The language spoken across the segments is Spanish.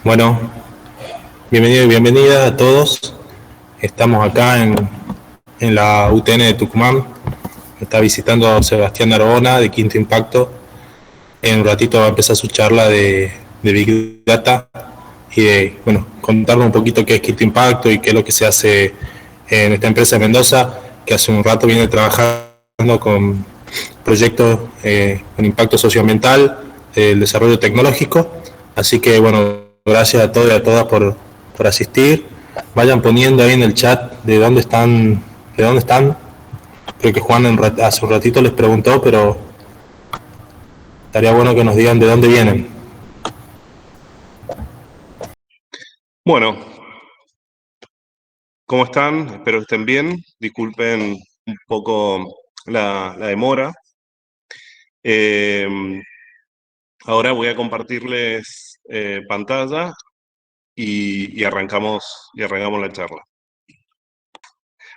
Bueno, bienvenido y bienvenida a todos. Estamos acá en la UTN de Tucumán. Me está visitando Sebastián Arbona de Quinto Impacto. En un ratito va a empezar su charla de Big Data y de, bueno, contarnos un poquito qué es Quinto Impacto y qué es lo que se hace en esta empresa de Mendoza, que hace un rato viene trabajando con proyectos con impacto socioambiental, el desarrollo tecnológico. Así que, bueno, gracias a todos y a todas por asistir. Vayan poniendo ahí en el chat de dónde están. Creo que Juan hace un ratito les preguntó, pero estaría bueno que nos digan de dónde vienen. Bueno, ¿cómo están? Espero que estén bien. Disculpen un poco la demora. Ahora voy a compartirles pantalla y arrancamos la charla.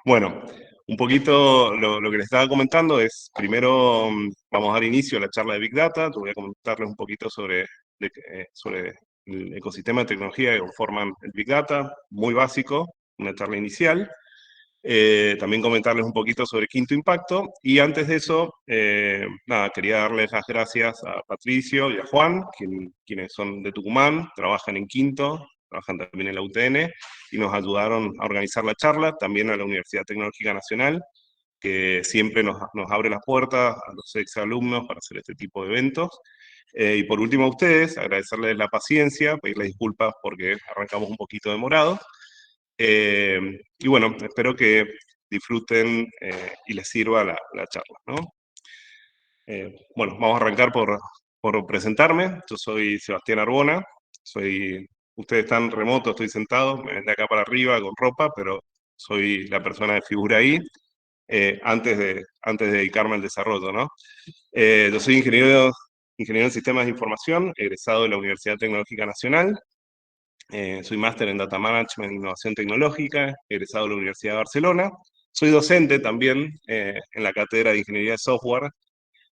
Bueno, un poquito lo que les estaba comentando es, primero vamos a dar inicio a la charla de Big Data. Te voy a comentarles un poquito sobre el ecosistema de tecnología que conforman el Big Data, muy básico, una charla inicial. También comentarles un poquito sobre Quinto Impacto, y antes de eso, nada, quería darles las gracias a Patricio y a Juan, quienes son de Tucumán, trabajan en Quinto, trabajan también en la UTN, y nos ayudaron a organizar la charla, también a la Universidad Tecnológica Nacional, que siempre nos abre las puertas a los exalumnos para hacer este tipo de eventos. Y por último a ustedes, agradecerles la paciencia, pedirles disculpas porque arrancamos un poquito demorado. Y bueno, espero que disfruten y les sirva la charla, ¿no? Bueno, vamos a arrancar por presentarme. Yo soy Sebastián Arbona, ustedes están remotos, estoy sentado, me ven de acá para arriba con ropa, pero soy la persona de figura ahí, antes de dedicarme al desarrollo, ¿no? Yo soy ingeniero en sistemas de información, egresado de la Universidad Tecnológica Nacional. Soy máster en Data Management e Innovación Tecnológica, egresado de la Universidad de Barcelona. Soy docente también en la Cátedra de Ingeniería de Software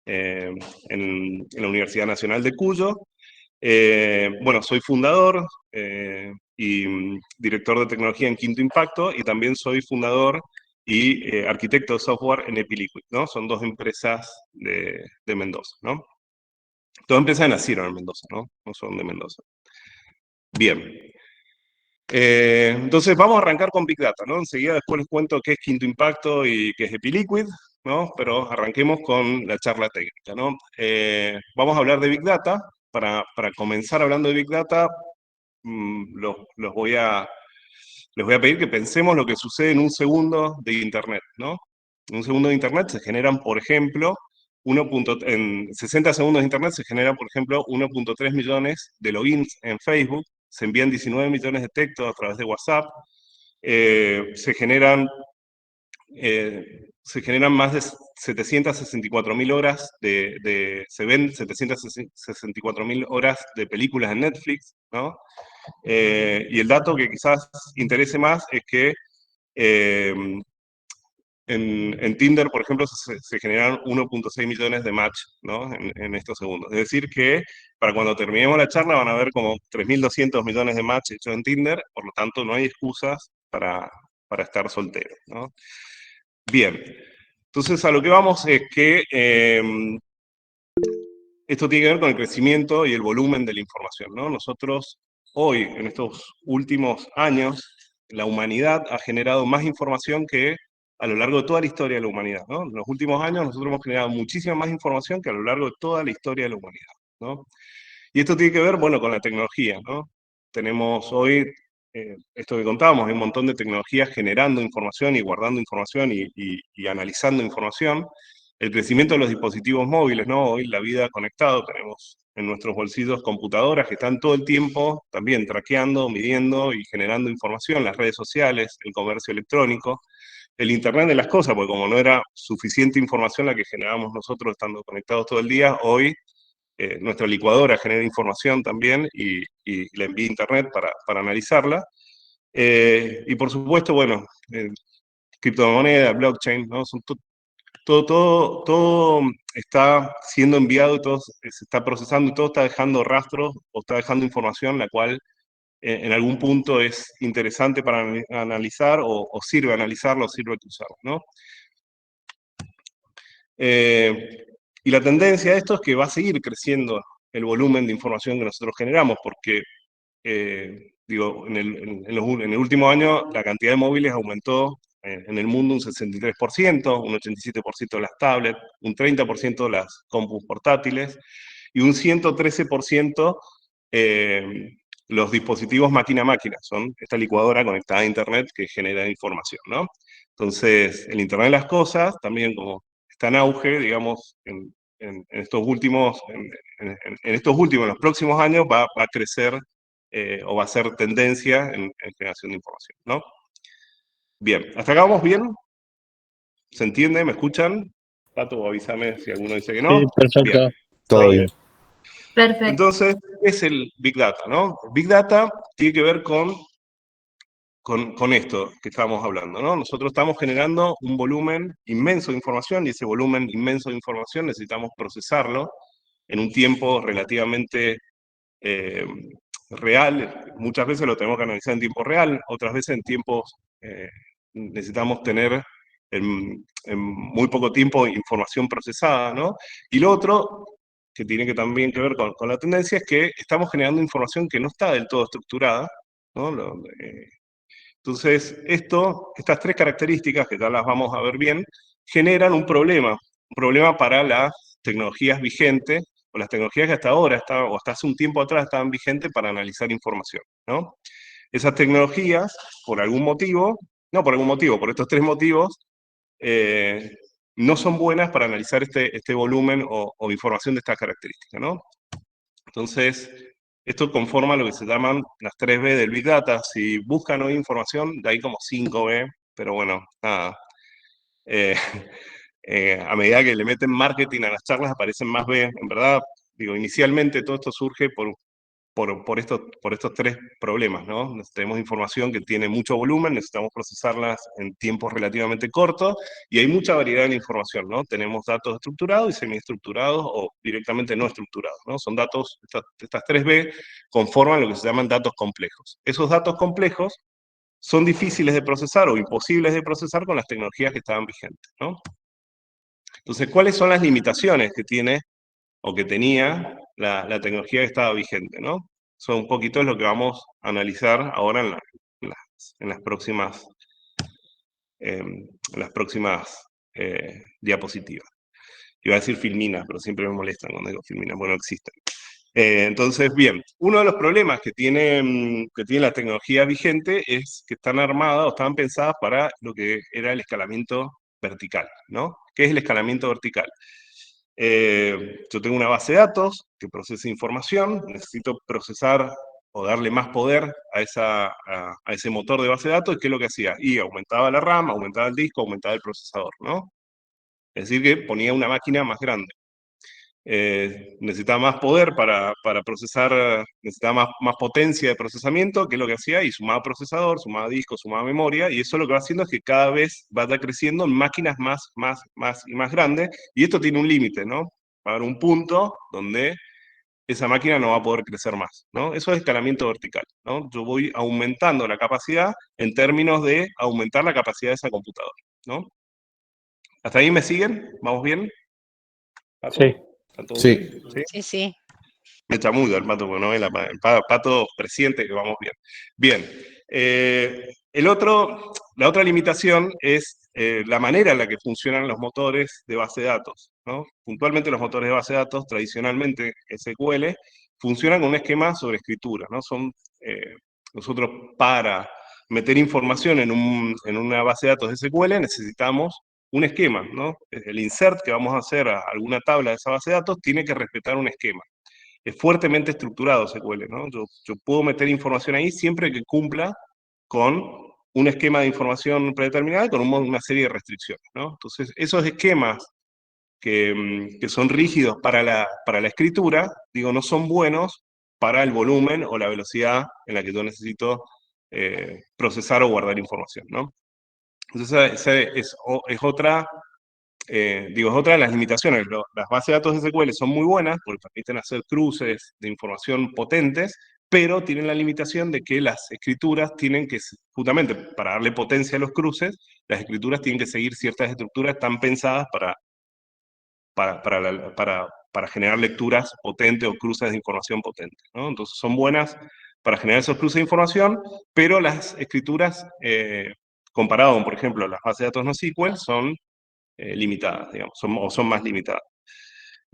eh, en la Universidad Nacional de Cuyo. Bueno, soy fundador y director de tecnología en Quinto Impacto, y también soy fundador y arquitecto de software en Epiliquid, ¿no? Son dos empresas de Mendoza, ¿no? Dos empresas nacieron en Mendoza, ¿no? No son de Mendoza. Bien. Entonces vamos a arrancar con Big Data, ¿no? Enseguida después les cuento qué es Quinto Impacto y qué es Epiliquid, ¿no? Pero arranquemos con la charla técnica, ¿no? Vamos a hablar de Big Data. Para comenzar hablando de Big Data, les voy a pedir que pensemos lo que sucede en un segundo de Internet, ¿no? En un segundo de Internet se generan, por ejemplo, en 60 segundos de Internet se generan, por ejemplo, 1.3 millones de logins en Facebook, se envían 19 millones de textos a través de WhatsApp, se generan más de 764.000 horas se ven 764.000 horas de películas en Netflix, ¿no? Y el dato que quizás interese más es que eh, en Tinder, por ejemplo, se generan 1.6 millones de match, ¿no? En estos segundos. Es decir que para cuando terminemos la charla van a ver como 3.200 millones de match hechos en Tinder, por lo tanto no hay excusas para estar soltero, ¿no? Bien, entonces a lo que vamos es que esto tiene que ver con el crecimiento y el volumen de la información, ¿no? Nosotros hoy, en estos últimos años, la humanidad ha generado más información que a lo largo de toda la historia de la humanidad, ¿no? En los últimos años nosotros hemos generado muchísima más información que a lo largo de toda la historia de la humanidad, ¿no? Y esto tiene que ver, bueno, con la tecnología, ¿no? Tenemos hoy, esto que contábamos, hay un montón de tecnologías generando información y guardando información y analizando información. El crecimiento de los dispositivos móviles, ¿no? Hoy la vida conectada, tenemos en nuestros bolsillos computadoras que están todo el tiempo también traqueando, midiendo y generando información, las redes sociales, el comercio electrónico, el Internet de las cosas, porque como no era suficiente información la que generábamos nosotros estando conectados todo el día, hoy nuestra licuadora genera información también y la envía a Internet para analizarla. Y por supuesto, bueno, criptomonedas, blockchain, ¿no? Todo está siendo enviado y todo se está procesando y todo está dejando rastros o está dejando información la cual en algún punto es interesante para analizar, o sirve analizarlo, o sirve usarlo, ¿no? Y la tendencia de esto es que va a seguir creciendo el volumen de información que nosotros generamos, porque, digo, en el último año la cantidad de móviles aumentó en el mundo un 63%, un 87% de las tablets, un 30% de las compus portátiles, y un 113% los dispositivos máquina-máquina, son esta licuadora conectada a Internet que genera información, ¿no? Entonces, el Internet de las cosas, también como está en auge, digamos, en estos últimos, en los próximos años va a crecer o va a ser tendencia en generación de información, ¿no? Bien, ¿hasta acá vamos bien? ¿Se entiende? ¿Me escuchan? Pato, avísame si alguno dice que no. Sí, perfecto. Bien. Todo bien. Perfecto. Entonces, ¿qué es el Big Data, no? Big Data tiene que ver con esto que estábamos hablando, ¿no? Nosotros estamos generando un volumen inmenso de información, y ese volumen inmenso de información necesitamos procesarlo en un tiempo relativamente real. Muchas veces lo tenemos que analizar en tiempo real, otras veces en tiempos, necesitamos tener en muy poco tiempo información procesada, ¿no? Y lo otro, que tiene que también que ver con la tendencia, es que estamos generando información que no está del todo estructurada, ¿no? Entonces, estas tres características, que ya las vamos a ver bien, generan un problema para las tecnologías vigentes, o las tecnologías que hasta ahora, o hasta hace un tiempo atrás, estaban vigentes para analizar información, ¿no? Esas tecnologías, por algún motivo, no por algún motivo, por estos tres motivos, no son buenas para analizar este volumen o información de estas características, ¿no? Entonces, esto conforma lo que se llaman las 3B del Big Data. Si buscan hoy información, de ahí como 5B, pero bueno, nada. A medida que le meten marketing a las charlas, aparecen más B. En verdad, digo, inicialmente todo esto surge por estos tres problemas, ¿no? Tenemos información que tiene mucho volumen, necesitamos procesarlas en tiempos relativamente cortos, y hay mucha variedad en información, ¿no? Tenemos datos estructurados y semiestructurados, o directamente no estructurados, ¿no? Son datos, estas 3B conforman lo que se llaman datos complejos. Esos datos complejos son difíciles de procesar o imposibles de procesar con las tecnologías que estaban vigentes, ¿no? Entonces, ¿cuáles son las limitaciones que tiene o que tenía la tecnología que estaba vigente, ¿no? Eso un poquito es lo que vamos a analizar ahora en las próximas, diapositivas. Iba a decir filminas, pero siempre me molestan cuando digo filminas, bueno, existen. Entonces, bien, uno de los problemas que tiene la tecnología vigente es que están armadas o estaban pensadas para lo que era el escalamiento vertical, ¿no? ¿Qué es el escalamiento vertical? Yo tengo una base de datos que procesa información, necesito procesar o darle más poder a ese motor de base de datos, y ¿qué es lo que hacía? Y aumentaba la RAM, aumentaba el disco, aumentaba el procesador, ¿no? Es decir, que ponía una máquina más grande. Necesitaba más poder para procesar, necesitaba más potencia de procesamiento, que es lo que hacía, y sumaba procesador, sumaba disco, sumaba memoria, y eso lo que va haciendo es que cada vez vaya creciendo en máquinas más y más grandes, y esto tiene un límite, ¿no? Va a haber un punto donde esa máquina no va a poder crecer más, ¿no? Eso es escalamiento vertical, ¿no? Yo voy aumentando la capacidad en términos de aumentar la capacidad de esa computadora, ¿no? ¿Hasta ahí me siguen? ¿Vamos bien? ¿Pato? Sí. ¿Está todo Sí. bien? ¿Sí? Sí, sí. Me chamudo el pato, porque no ve el pato presiente que vamos bien. Bien. La otra limitación es la manera en la que funcionan los motores de base de datos, ¿no? Puntualmente los motores de base de datos, tradicionalmente SQL, funcionan con un esquema sobre escritura, ¿no? Nosotros, para meter información en una base de datos de SQL, necesitamos un esquema, ¿no? El insert que vamos a hacer a alguna tabla de esa base de datos tiene que respetar un esquema. Es fuertemente estructurado SQL, ¿no? Yo puedo meter información ahí siempre que cumpla con un esquema de información predeterminado, con una serie de restricciones, ¿no? Entonces, esos esquemas que son rígidos para la escritura, digo, no son buenos para el volumen o la velocidad en la que yo necesito procesar o guardar información, ¿no? Entonces, esa es otra es otra de las limitaciones. Las bases de datos de SQL son muy buenas porque permiten hacer cruces de información potentes, pero tienen la limitación de que las escrituras tienen que, justamente para darle potencia a los cruces, las escrituras tienen que seguir ciertas estructuras tan pensadas para generar lecturas potentes o cruces de información potentes, ¿no? Entonces son buenas para generar esos cruces de información, pero las escrituras, comparado con, por ejemplo, las bases de datos NoSQL, son limitadas, digamos, o son más limitadas.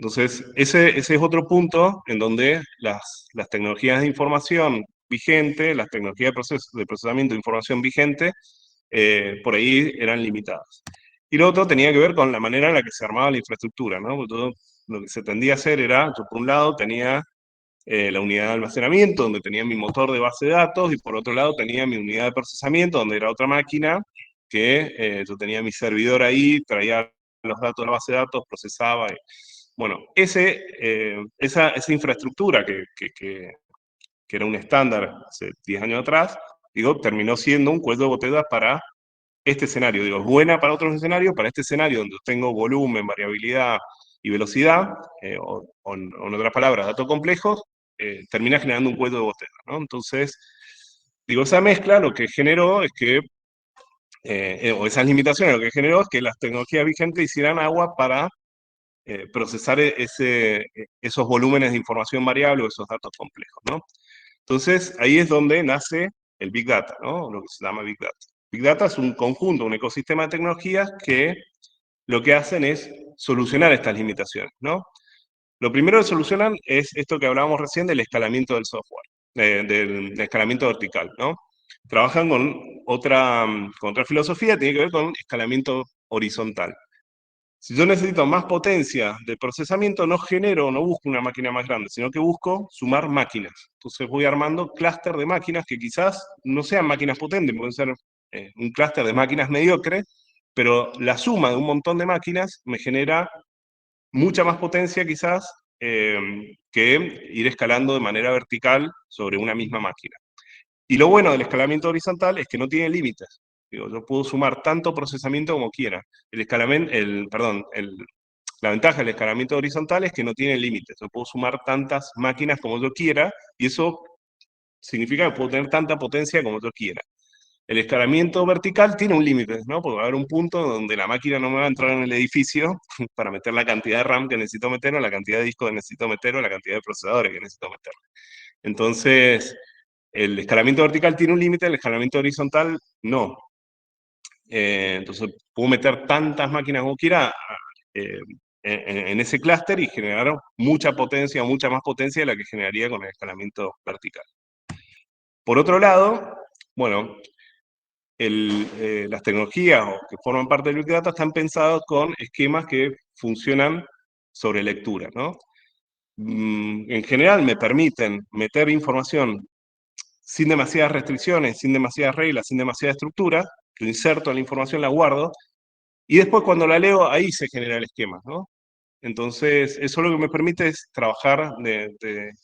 Entonces, ese es otro punto en donde las tecnologías de información vigente, las tecnologías de procesamiento de información vigente, por ahí eran limitadas. Y lo otro tenía que ver con la manera en la que se armaba la infraestructura, ¿no? Porque todo lo que se tendía a hacer era, yo por un lado tenía la unidad de almacenamiento, donde tenía mi motor de base de datos, y por otro lado tenía mi unidad de procesamiento, donde era otra máquina, que yo tenía mi servidor ahí, traía los datos de la base de datos, procesaba. Bueno, esa infraestructura que era un estándar hace 10 años atrás, digo, terminó siendo un cuello de botella para este escenario. Digo, es buena para otros escenarios, para este escenario donde tengo volumen, variabilidad y velocidad, o en otras palabras, datos complejos, termina generando un cuello de botella, ¿no? Entonces, digo, esa mezcla lo que generó es que, o esas limitaciones lo que generó es que las tecnologías vigentes hicieran agua para procesar esos volúmenes de información variable o esos datos complejos, ¿no? Entonces, ahí es donde nace el Big Data, ¿no? Lo que se llama Big Data. Big Data es un conjunto, un ecosistema de tecnologías que lo que hacen es solucionar estas limitaciones, ¿no? Lo primero que solucionan es esto que hablábamos recién del escalamiento del software, del escalamiento vertical, ¿no? Trabajan con otra filosofía, tiene que ver con escalamiento horizontal. Si yo necesito más potencia de procesamiento, no genero, no busco una máquina más grande, sino que busco sumar máquinas. Entonces voy armando clúster de máquinas que quizás no sean máquinas potentes, pueden ser un clúster de máquinas mediocres, pero la suma de un montón de máquinas me genera mucha más potencia quizás que ir escalando de manera vertical sobre una misma máquina. Y lo bueno del escalamiento horizontal es que no tiene límites. Digo, yo puedo sumar tanto procesamiento como quiera. La ventaja del escalamiento horizontal es que no tiene límites. Yo puedo sumar tantas máquinas como yo quiera, y eso significa que puedo tener tanta potencia como yo quiera. El escalamiento vertical tiene un límite, ¿no? Porque va a haber un punto donde la máquina no me va a entrar en el edificio para meter la cantidad de RAM que necesito meter, o la cantidad de discos que necesito meter, o la cantidad de procesadores que necesito meter. Entonces, el escalamiento vertical tiene un límite, el escalamiento horizontal no. Entonces, puedo meter tantas máquinas como quiera en ese clúster y generar mucha potencia, mucha más potencia de la que generaría con el escalamiento vertical. Por otro lado, bueno, las tecnologías que forman parte del Big Data están pensadas con esquemas que funcionan sobre lectura, ¿no? En general me permiten meter información sin demasiadas restricciones, sin demasiadas reglas, sin demasiada estructura, lo inserto en la información, la guardo, y después cuando la leo, ahí se genera el esquema, ¿no? Entonces, eso lo que me permite es trabajar de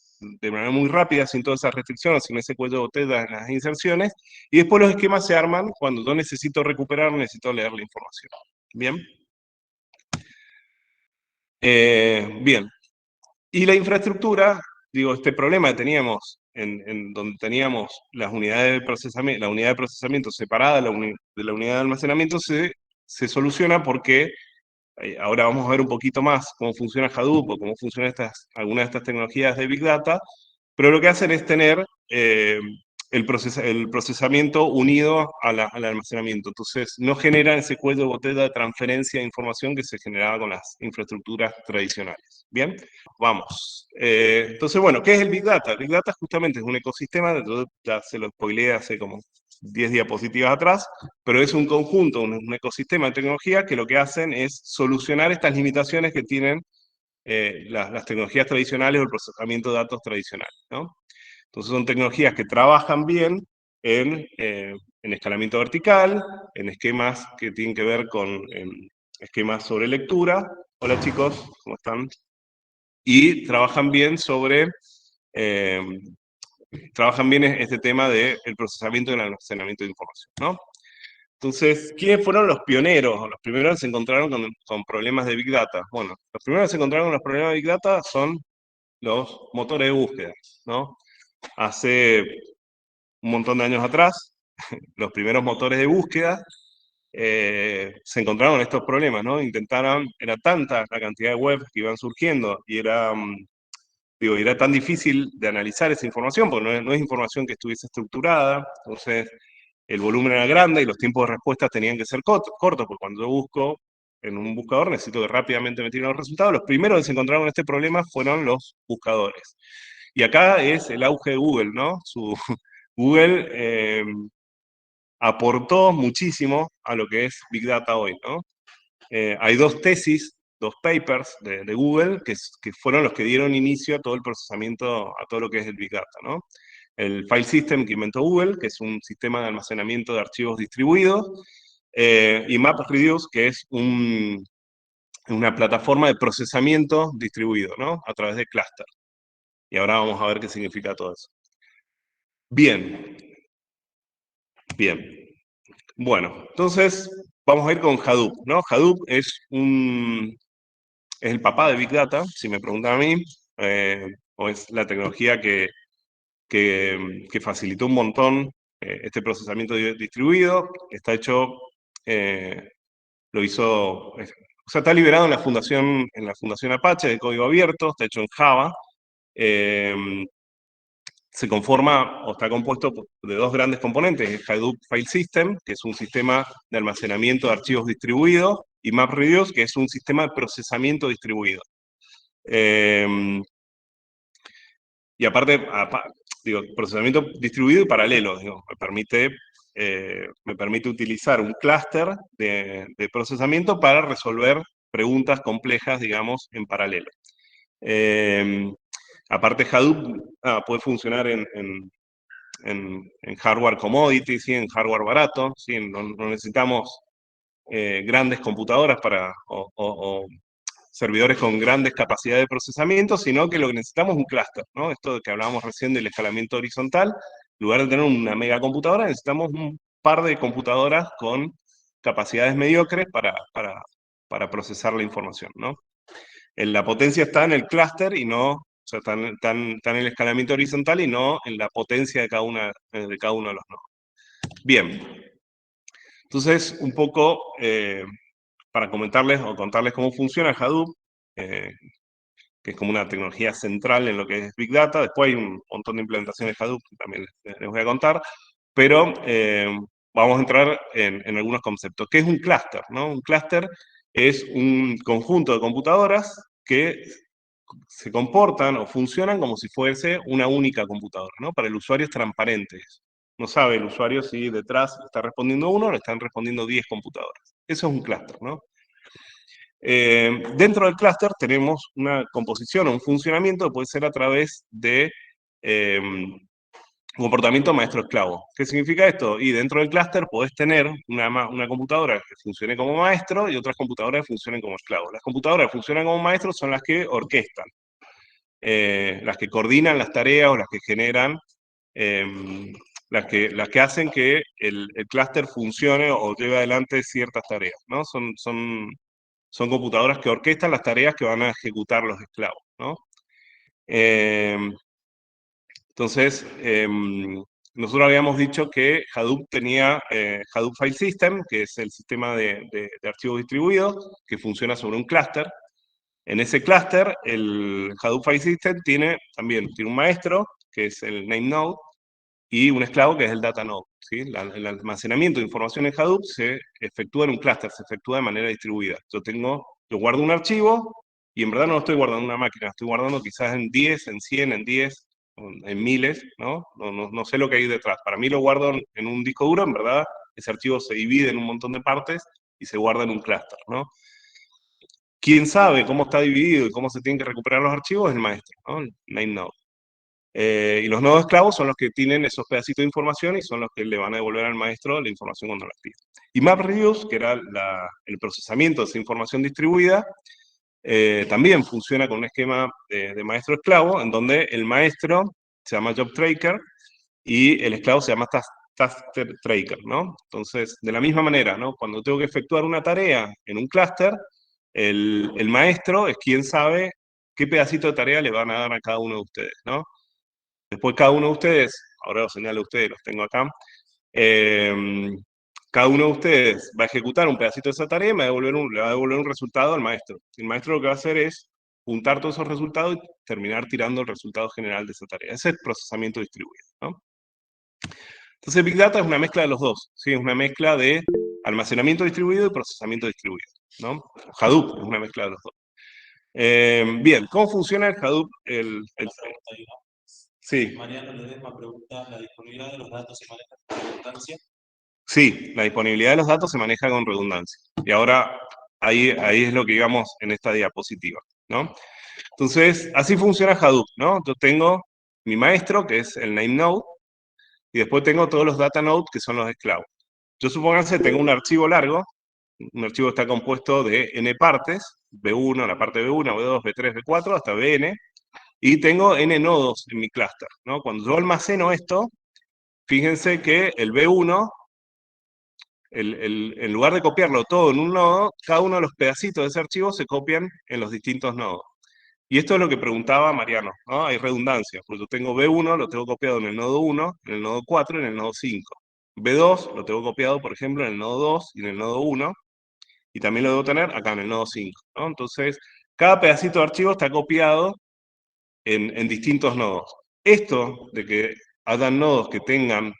manera muy rápida, sin todas esas restricciones, sin ese cuello de botella en las inserciones, y después los esquemas se arman cuando yo necesito recuperar, necesito leer la información. ¿Bien? Bien. Y la infraestructura, digo, este problema que teníamos en donde teníamos las unidades de procesamiento, la unidad de procesamiento separada de la unidad de almacenamiento, se soluciona porque ahora vamos a ver un poquito más cómo funciona Hadoop o cómo funcionan algunas de estas tecnologías de Big Data, pero lo que hacen es tener el procesamiento unido al almacenamiento. Entonces, no generan ese cuello de botella de transferencia de información que se generaba con las infraestructuras tradicionales. ¿Bien? Vamos. Entonces, bueno, ¿qué es el Big Data? El Big Data justamente es un ecosistema, yo ya se lo spoileé hace como 10 diapositivas atrás, pero es un conjunto, un ecosistema de tecnología que lo que hacen es solucionar estas limitaciones que tienen las tecnologías tradicionales o el procesamiento de datos tradicional, ¿no? Entonces son tecnologías que trabajan bien en escalamiento vertical, en esquemas que tienen que ver con esquemas sobre lectura. Hola chicos, ¿cómo están? Y trabajan bien trabajan bien este tema del procesamiento y el almacenamiento de información, ¿no? Entonces, ¿quiénes fueron los pioneros? Los primeros que se encontraron con problemas de Big Data. Bueno, los primeros que se encontraron con los problemas de Big Data son los motores de búsqueda, ¿no? hace un montón de años atrás, los primeros motores de búsqueda se encontraron estos problemas, ¿no? Era tanta la cantidad de webs que iban surgiendo y era tan difícil de analizar esa información, porque no es información que estuviese estructurada, entonces el volumen era grande y los tiempos de respuesta tenían que ser cortos, porque cuando yo busco en un buscador necesito que rápidamente me tiren los resultados. Los primeros que se encontraron este problema fueron los buscadores. Y acá es el auge de Google, ¿no? Google aportó muchísimo a lo que es Big Data hoy, ¿no? Hay dos tesis, dos papers de Google que fueron los que dieron inicio a todo el procesamiento, a todo lo que es el Big Data, ¿no? El File System que inventó Google, que es un sistema de almacenamiento de archivos distribuidos, y MapReduce, que es una plataforma de procesamiento distribuido, ¿no? A través de clúster. Y ahora vamos a ver qué significa todo eso. Bien. Bien. Bueno, entonces vamos a ir con Hadoop, ¿no? Hadoop es el papá de Big Data, si me preguntan a mí, o es la tecnología que facilitó un montón este procesamiento distribuido. Está hecho, lo hizo, o sea, está liberado en la fundación Apache de código abierto, está hecho en Java. Se conforma o está compuesto de dos grandes componentes, el Hadoop File System, que es un sistema de almacenamiento de archivos distribuido, y MapReduce, que es un sistema de procesamiento distribuido. Y aparte, digo, procesamiento distribuido y paralelo, digo, me permite utilizar un clúster de procesamiento para resolver preguntas complejas, digamos, en paralelo. Aparte, Hadoop puede funcionar en hardware commodity, ¿sí? En hardware barato, ¿sí? No necesitamos grandes computadoras o servidores con grandes capacidades de procesamiento, sino que lo que necesitamos es un clúster, ¿no? Esto de que hablábamos recién del escalamiento horizontal, en lugar de tener una megacomputadora, necesitamos un par de computadoras con capacidades mediocres para procesar la información, ¿no? La potencia está en el clúster y no, o sea, está en el escalamiento horizontal y no en la potencia de cada uno de los nodos. Bien, entonces un poco para comentarles o contarles cómo funciona Hadoop, que es como una tecnología central en lo que es Big Data. Después hay un montón de implementaciones de Hadoop que también les voy a contar, pero vamos a entrar en algunos conceptos. ¿Qué es un clúster? ¿No? Un clúster es un conjunto de computadoras que se comportan o funcionan como si fuese una única computadora, ¿no? Para el usuario es transparente. No sabe el usuario si detrás está respondiendo uno o le están respondiendo 10 computadoras. Eso es un clúster, ¿no? Dentro del clúster tenemos una composición o un funcionamiento que puede ser a través de comportamiento maestro-esclavo. ¿Qué significa esto? Y dentro del clúster podés tener una computadora que funcione como maestro y otras computadoras que funcionen como esclavo. Las computadoras que funcionan como maestros son las que orquestan, las que coordinan las tareas o las que generan, las que hacen que el clúster funcione o lleve adelante ciertas tareas, ¿no? Son computadoras que orquestan las tareas que van a ejecutar los esclavos, ¿no? Entonces, nosotros habíamos dicho que Hadoop tenía Hadoop File System, que es el sistema de archivos distribuidos, que funciona sobre un clúster. En ese clúster, el Hadoop File System también tiene un maestro, que es el name node, y un esclavo, que es el data node. ¿Sí? El almacenamiento de información en Hadoop se efectúa en un clúster, se efectúa de manera distribuida. Yo guardo un archivo, y en verdad no lo estoy guardando en una máquina, estoy guardando quizás en 10, en 100, en 10, en miles, ¿no? No sé lo que hay detrás. Para mí lo guardo en un disco duro, en verdad ese archivo se divide en un montón de partes y se guarda en un clúster, ¿no? Quien sabe cómo está dividido y cómo se tienen que recuperar los archivos es el maestro, ¿no? El main node. Y los nodos esclavos son los que tienen esos pedacitos de información y son los que le van a devolver al maestro la información cuando la pide. Y MapReduce, que era el procesamiento de esa información distribuida, también funciona con un esquema de maestro-esclavo, en donde el maestro se llama job tracker y el esclavo se llama task tracker, ¿no? Entonces, de la misma manera, ¿no? Cuando tengo que efectuar una tarea en un clúster, el maestro es quien sabe qué pedacito de tarea le van a dar a cada uno de ustedes, ¿no? Después cada uno de ustedes, ahora los señalo a ustedes, los tengo acá, cada uno de ustedes va a ejecutar un pedacito de esa tarea y le va a devolver un resultado al maestro. El maestro lo que va a hacer es juntar todos esos resultados y terminar tirando el resultado general de esa tarea. Ese es el procesamiento distribuido, ¿no? Entonces Big Data es una mezcla de los dos, ¿sí? Es una mezcla de almacenamiento distribuido y procesamiento distribuido, ¿no? Hadoop es una mezcla de los dos. Bien, ¿cómo funciona el Hadoop? Sí. Mariano Ledesma pregunta, ¿la disponibilidad de los datos se maneja con redundancia? Sí, la disponibilidad de los datos se maneja con redundancia. Y ahora ahí es lo que digamos en esta diapositiva, ¿no? Entonces, así funciona Hadoop, ¿no? Yo tengo mi maestro, que es el name node, y después tengo todos los data nodes, que son los esclavos. Yo supónganse, tengo un archivo largo, un archivo está compuesto de n partes, B1, la parte B1, B2, B3, B4, hasta Bn, y tengo n nodos en mi clúster, ¿no? Cuando yo almaceno esto, fíjense que el B1, en lugar de copiarlo todo en un nodo, cada uno de los pedacitos de ese archivo se copian en los distintos nodos. Y esto es lo que preguntaba Mariano, ¿no? Hay redundancia, porque yo tengo B1, lo tengo copiado en el nodo 1, en el nodo 4 y en el nodo 5. B2 lo tengo copiado, por ejemplo, en el nodo 2 y en el nodo 1, y también lo debo tener acá en el nodo 5, ¿no? Entonces, cada pedacito de archivo está copiado en distintos nodos. Esto de que hayan nodos que tengan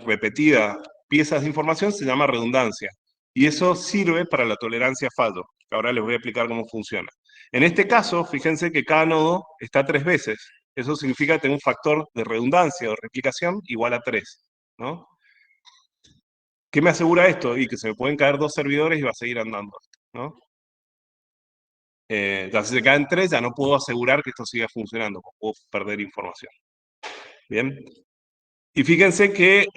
repetidas piezas de información se llama redundancia. Y eso sirve para la tolerancia a fallo. Ahora les voy a explicar cómo funciona. En este caso, fíjense que cada nodo está 3 veces. Eso significa que tengo un factor de redundancia o replicación igual a 3, ¿no? ¿Qué me asegura esto? Y que se me pueden caer 2 servidores y va a seguir andando, ¿no? Ya si se caen 3, ya no puedo asegurar que esto siga funcionando, puedo perder información. Bien. Y fíjense que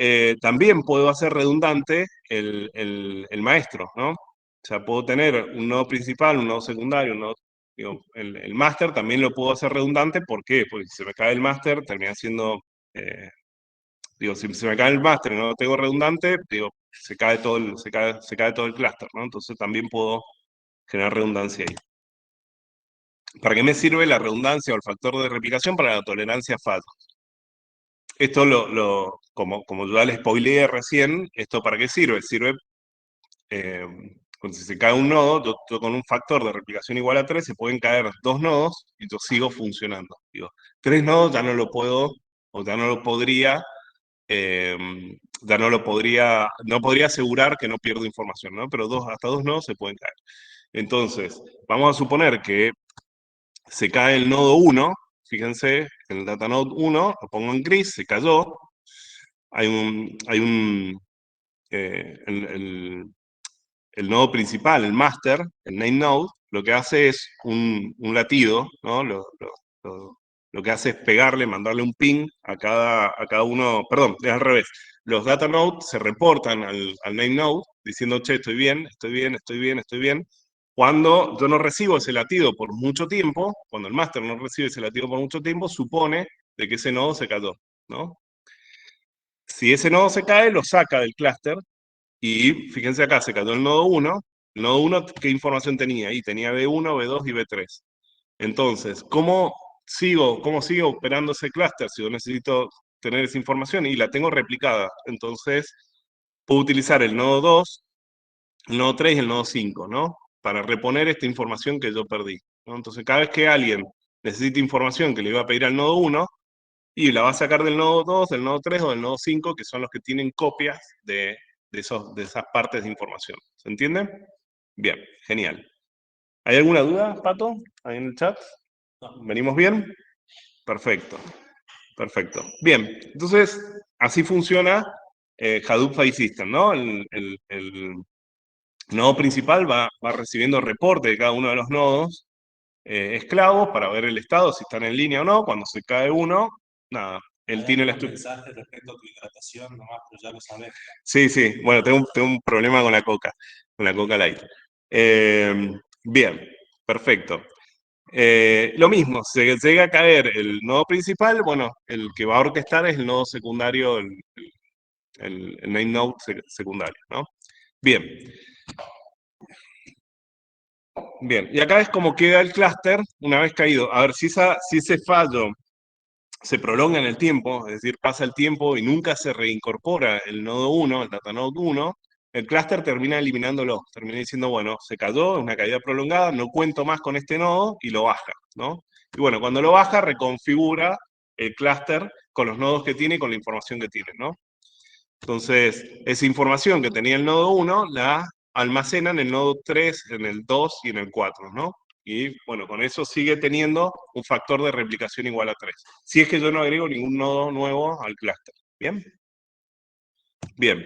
también puedo hacer redundante el maestro, ¿no? O sea, puedo tener un nodo principal, un nodo secundario, digo, el máster también lo puedo hacer redundante. ¿Por qué? Porque si se me cae el máster, termina siendo, digo, si se me cae el máster y no lo tengo redundante, digo, se cae se cae todo el clúster, ¿no? Entonces también puedo generar redundancia ahí. ¿Para qué me sirve la redundancia o el factor de replicación? Para la tolerancia a fallos. Esto como yo ya les spoileé recién, ¿esto para qué sirve? Sirve, cuando si se cae un nodo, yo con un factor de replicación igual a 3, se pueden caer 2 nodos y yo sigo funcionando. Digo, 3 nodos ya no lo puedo, o ya no lo podría, no podría asegurar que no pierdo información, ¿no? Pero hasta 2 nodos se pueden caer. Entonces, vamos a suponer que se cae el nodo 1, fíjense, el data node 1, lo pongo en gris, se cayó, eh, el, el- el nodo principal, el master, el name node, lo que hace es un latido, ¿no? Lo que hace es pegarle, mandarle un ping a cada uno, perdón, es al revés. Los data nodes se reportan al name node diciendo, che, estoy bien, estoy bien, estoy bien, estoy bien. Cuando yo no recibo ese latido por mucho tiempo, cuando el master no recibe ese latido por mucho tiempo, supone de que ese nodo se cayó, ¿no? Si ese nodo se cae, lo saca del clúster. Y fíjense acá, se cayó el nodo 1. El nodo 1, ¿qué información tenía? Ahí tenía B1, B2 y B3. Entonces, cómo sigo operando ese clúster si yo necesito tener esa información? Y la tengo replicada. Entonces, puedo utilizar el nodo 2, el nodo 3 y el nodo 5, ¿no? Para reponer esta información que yo perdí, ¿no? Entonces, cada vez que alguien necesite información que le iba a pedir al nodo 1, y la va a sacar del nodo 2, del nodo 3 o del nodo 5, que son los que tienen copias de esas partes de información. ¿Se entiende? Bien, genial. ¿Hay alguna duda, Pato, ahí en el chat? ¿Venimos bien? Perfecto, perfecto. Bien, entonces, así funciona Hadoop File System, ¿no? El nodo principal va recibiendo reporte de cada uno de los nodos esclavos para ver el estado, si están en línea o no. Cuando se cae uno, nada, él tiene la estructura. Respecto a tu hidratación, nomás, pero ya lo sabes. Sí, sí, bueno, tengo un problema con la Coca Light. Bien, perfecto. Lo mismo, se llega a caer el nodo principal, bueno, el que va a orquestar es el nodo secundario, el name node secundario, ¿no? Bien. Bien, y acá es como queda el clúster una vez caído. A ver, si ese fallo se prolonga en el tiempo, es decir, pasa el tiempo y nunca se reincorpora el nodo 1, el datanode 1, el clúster termina eliminándolo, termina diciendo, bueno, se cayó, es una caída prolongada, no cuento más con este nodo y lo baja, ¿no? Y bueno, cuando lo baja, reconfigura el clúster con los nodos que tiene y con la información que tiene, ¿no? Entonces, esa información que tenía el nodo 1 la almacena en el nodo 3, en el 2 y en el 4, ¿no? Y bueno, con eso sigue teniendo un factor de replicación igual a 3. Si es que yo no agrego ningún nodo nuevo al clúster. ¿Bien? Bien.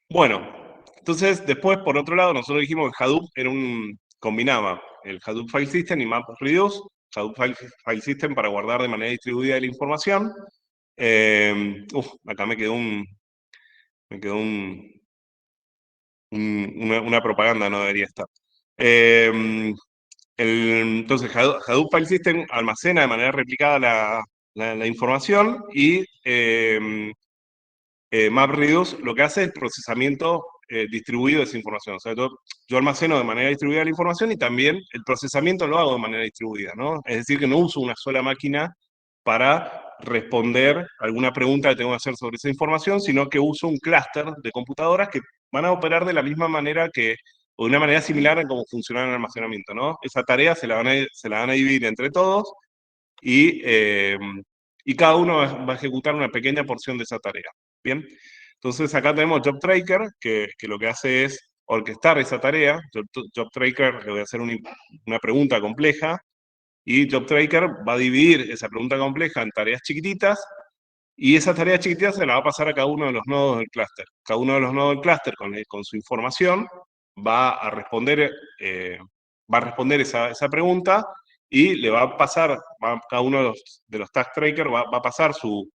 Bueno, entonces después, por otro lado, nosotros dijimos que Hadoop combinaba el Hadoop File System y MapReduce, Hadoop File System para guardar de manera distribuida la información. Acá me quedó una propaganda, no debería estar. Entonces, Hadoop File System almacena de manera replicada la información y MapReduce lo que hace es el procesamiento distribuido de esa información. O sea, yo almaceno de manera distribuida la información y también el procesamiento lo hago de manera distribuida, ¿no? Es decir, que no uso una sola máquina para responder alguna pregunta que tengo que hacer sobre esa información, sino que uso un clúster de computadoras que van a operar de la misma manera o de una manera similar a cómo funciona el almacenamiento, ¿no? Esa tarea se la van a dividir entre todos y cada uno va a ejecutar una pequeña porción de esa tarea. Bien, entonces acá tenemos JobTracker, que lo que hace es orquestar esa tarea. JobTracker le voy a hacer una pregunta compleja, y JobTracker va a dividir esa pregunta compleja en tareas chiquititas, y esa tarea chiquitita se la va a pasar a cada uno de los nodos del clúster. Cada uno de los nodos del clúster, con su información, va a responder, esa pregunta, y le va a pasar, cada uno de los task tracker va a pasar su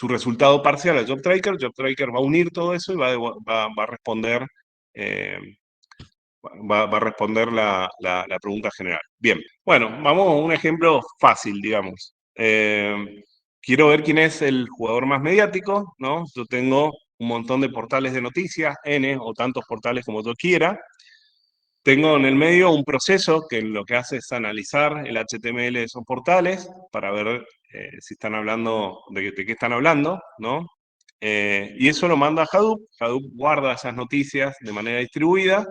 resultado parcial al JobTracker. JobTracker va a unir todo eso y va a responder, eh, va a responder la pregunta general. Bien, bueno, vamos a un ejemplo fácil, digamos. Quiero ver quién es el jugador más mediático, ¿no? Yo tengo un montón de portales de noticias, N o tantos portales como yo quiera. Tengo en el medio un proceso que lo que hace es analizar el HTML de esos portales para ver si están hablando, de qué están hablando, ¿no? Y eso lo manda a Hadoop. Hadoop guarda esas noticias de manera distribuida,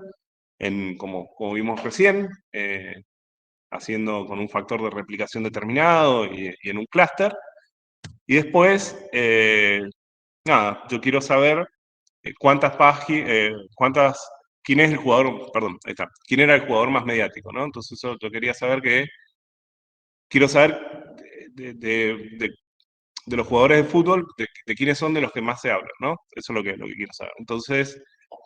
como vimos recién, haciendo con un factor de replicación determinado y en un clúster. Y después, nada, yo quiero saber cuántas páginas, quién es el jugador, perdón, ahí está, quién era el jugador más mediático, ¿no? Entonces yo quería saber quiero saber de los jugadores de fútbol, de quiénes son de los que más se hablan, ¿no? Eso es lo que quiero saber. Entonces,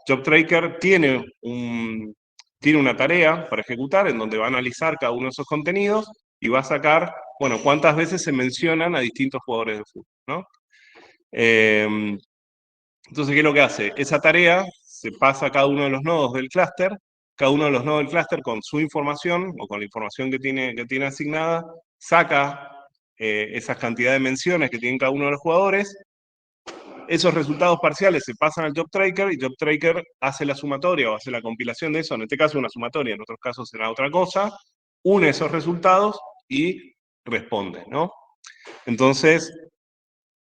JobTracker tiene una tarea para ejecutar en donde va a analizar cada uno de esos contenidos y va a sacar, bueno, cuántas veces se mencionan a distintos jugadores de fútbol, ¿no? Entonces, ¿qué es lo que hace? Esa tarea se pasa a cada uno de los nodos del clúster, cada uno de los nodos del clúster con su información o con la información que tiene asignada, saca esas cantidades de menciones que tienen cada uno de los jugadores. Esos resultados parciales se pasan al JobTracker y JobTracker hace la sumatoria o hace la compilación de eso, en este caso una sumatoria, en otros casos será otra cosa, une esos resultados y responde, ¿no? Entonces,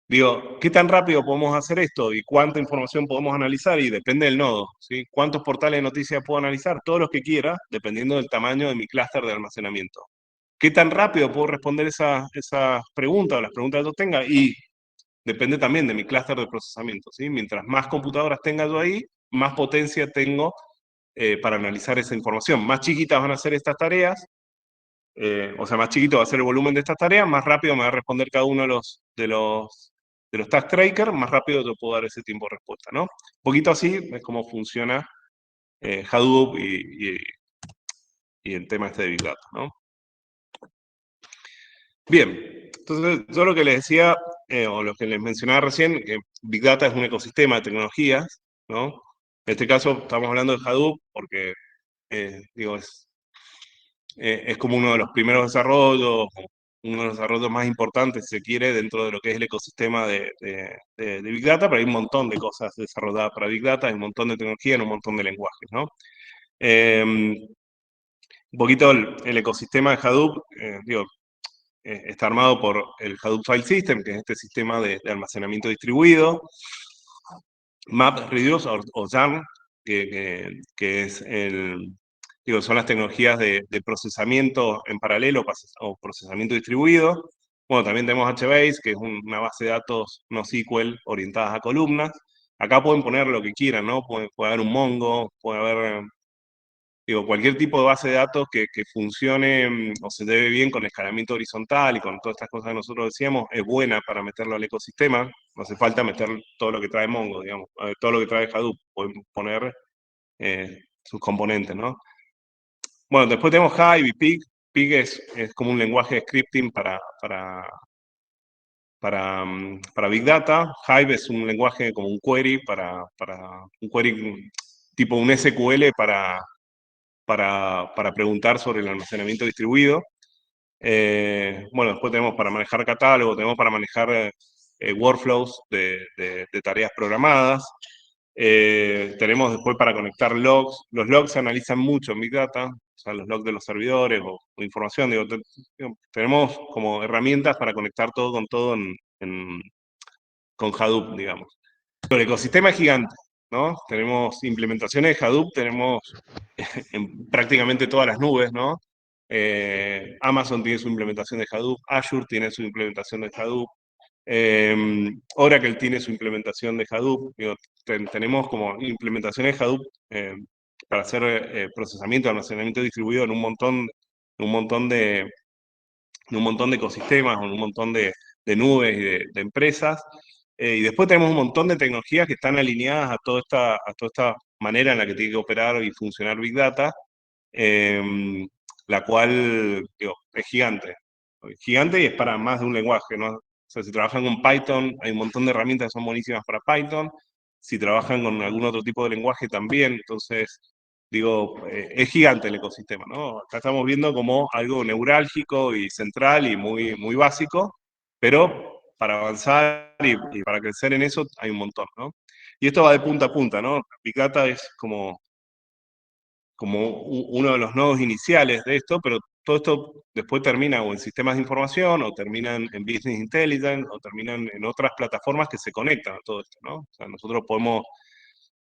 digo, ¿qué tan rápido podemos hacer esto y cuánta información podemos analizar? Y depende del nodo, ¿sí? ¿Cuántos portales de noticias puedo analizar? Todos los que quiera, dependiendo del tamaño de mi clúster de almacenamiento. ¿Qué tan rápido puedo responder esas preguntas o las preguntas que yo tenga? Y depende también de mi clúster de procesamiento, ¿sí? Mientras más computadoras tenga yo ahí, más potencia tengo para analizar esa información. Más chiquitas van a ser estas tareas, o sea, más chiquito va a ser el volumen de estas tareas, más rápido me va a responder cada uno de los task tracker, más rápido yo puedo dar ese tiempo de respuesta, ¿no? Un poquito así es como funciona Hadoop y el tema este de Big Data, ¿no? Bien, entonces yo lo que les decía, o lo que les mencionaba recién, que Big Data es un ecosistema de tecnologías, ¿no? En este caso estamos hablando de Hadoop porque, digo, es como uno de los primeros desarrollos, uno de los desarrollos más importantes, si se quiere, dentro de lo que es el ecosistema de Big Data, pero hay un montón de cosas desarrolladas para Big Data, hay un montón de tecnología en un montón de lenguajes, ¿no? Un poquito el ecosistema de Hadoop, está armado por el Hadoop File System, que es este sistema de almacenamiento distribuido, MapReduce o YARN, que es son las tecnologías de procesamiento en paralelo o procesamiento distribuido. Bueno, también tenemos HBase, que es una base de datos NoSQL orientadas a columnas. Acá pueden poner lo que quieran, ¿no? Puede haber un Mongo, puede haber cualquier tipo de base de datos que funcione o se debe bien con escalamiento horizontal y con todas estas cosas que nosotros decíamos, es buena para meterlo al ecosistema. No hace falta meter todo lo que trae Mongo, digamos, todo lo que trae Hadoop. Pueden poner sus componentes, ¿no? Bueno, después tenemos Hive y Pig. Pig es como un lenguaje de scripting para Big Data. Hive es un lenguaje como un query un query tipo un SQL para preguntar sobre el almacenamiento distribuido. Bueno, después tenemos para manejar catálogo, tenemos para manejar workflows de tareas programadas. Tenemos después para conectar logs. Los logs se analizan mucho en Big Data, o sea, los logs de los servidores o información. Tenemos como herramientas para conectar todo con Hadoop, digamos. El ecosistema es gigante, ¿no? Tenemos implementaciones de Hadoop, tenemos en prácticamente todas las nubes, ¿no? Amazon tiene su implementación de Hadoop, Azure tiene su implementación de Hadoop, Oracle tiene su implementación de Hadoop. Tenemos como implementaciones de Hadoop para hacer procesamiento de almacenamiento distribuido en un montón de ecosistemas, en un montón de nubes y de empresas. Y después tenemos un montón de tecnologías que están alineadas a toda esta manera en la que tiene que operar y funcionar Big Data, la cual es gigante. Gigante y es para más de un lenguaje, ¿no? O sea, si trabajan con Python, hay un montón de herramientas que son buenísimas para Python. Si trabajan con algún otro tipo de lenguaje también, entonces, es gigante el ecosistema, ¿no? Acá estamos viendo como algo neurálgico y central y muy básico, pero para avanzar y para crecer en eso hay un montón, ¿no? Y esto va de punta a punta, ¿no? Big Data es como uno de los nodos iniciales de esto, pero todo esto después termina o en sistemas de información, o terminan en Business Intelligence, o terminan en otras plataformas que se conectan a todo esto, ¿no? O sea, nosotros podemos